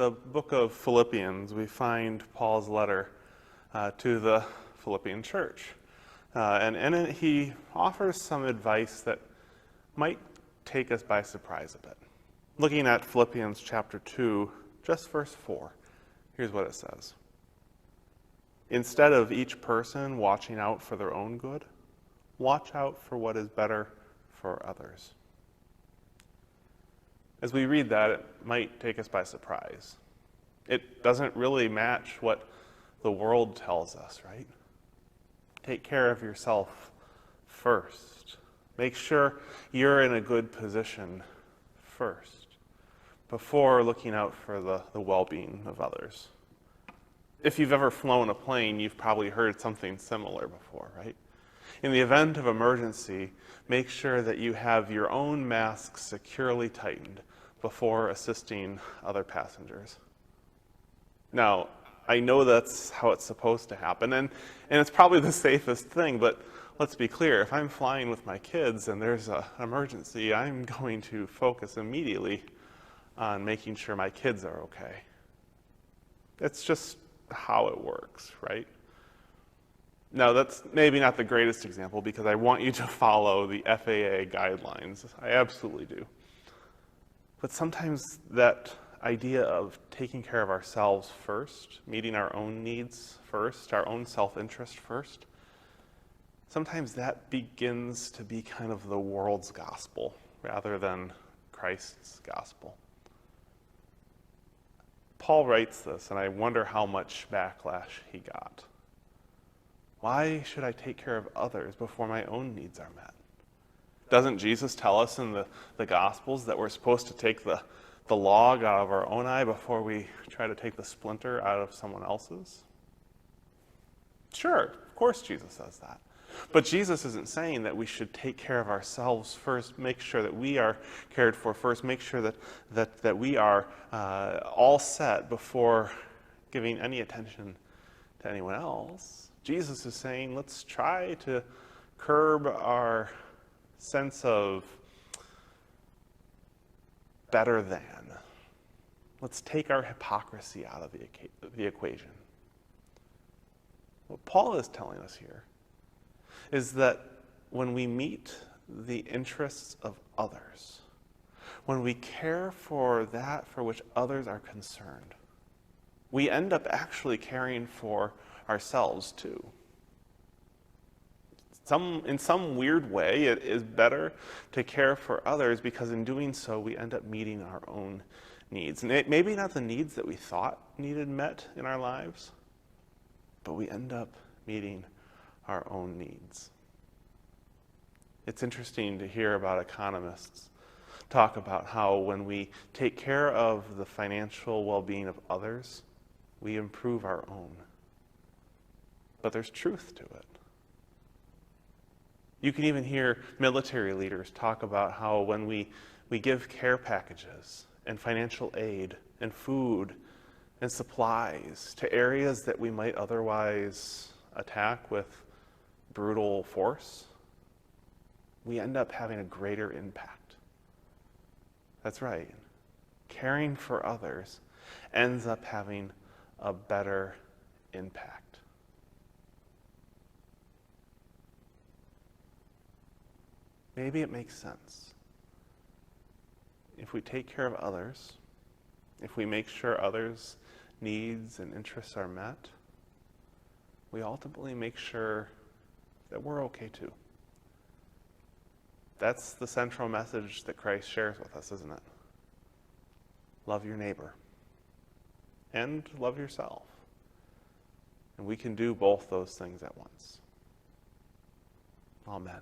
the book of Philippians, we find Paul's letter to the Philippian church. And in it, he offers some advice that might take us by surprise a bit. Looking at Philippians chapter 2, just verse 4, here's what it says. Instead of each person watching out for their own good, watch out for what is better for others. As we read that, it might take us by surprise. It doesn't really match what the world tells us, right? Take care of yourself first. Make sure you're in a good position first before looking out for the well-being of others. If you've ever flown a plane, you've probably heard something similar before, right? In the event of emergency, make sure that you have your own mask securely tightened before assisting other passengers. Now, I know that's how it's supposed to happen, and it's probably the safest thing, but let's be clear, if I'm flying with my kids and there's an emergency, I'm going to focus immediately on making sure my kids are okay. It's just how it works, right? Now, that's maybe not the greatest example because I want you to follow the FAA guidelines. I absolutely do. But sometimes that idea of taking care of ourselves first, meeting our own needs first, our own self-interest first, sometimes that begins to be kind of the world's gospel rather than Christ's gospel. Paul writes this, and I wonder how much backlash he got. Why should I take care of others before my own needs are met? Doesn't Jesus tell us in the Gospels that we're supposed to take the log out of our own eye before we try to take the splinter out of someone else's? Sure, of course Jesus says that. But Jesus isn't saying that we should take care of ourselves first, make sure that we are cared for first, make sure that we are all set before giving any attention to anyone else. Jesus is saying, let's try to curb our sense of better than. Let's take our hypocrisy out of the equation. What Paul is telling us here is that when we meet the interests of others, when we care for that for which others are concerned, we end up actually caring for ourselves too. In some weird way, it is better to care for others because in doing so, we end up meeting our own needs. And maybe not the needs that we thought needed met in our lives, but we end up meeting our own needs. It's interesting to hear about economists talk about how when we take care of the financial well-being of others, we improve our own. But there's truth to it. You can even hear military leaders talk about how when we give care packages and financial aid and food and supplies to areas that we might otherwise attack with brutal force, we end up having a greater impact. That's right. Caring for others ends up having a better impact. Maybe it makes sense. If we take care of others, if we make sure others' needs and interests are met, we ultimately make sure that we're okay too. That's the central message that Christ shares with us, isn't it? Love your neighbor and love yourself. And we can do both those things at once. Amen.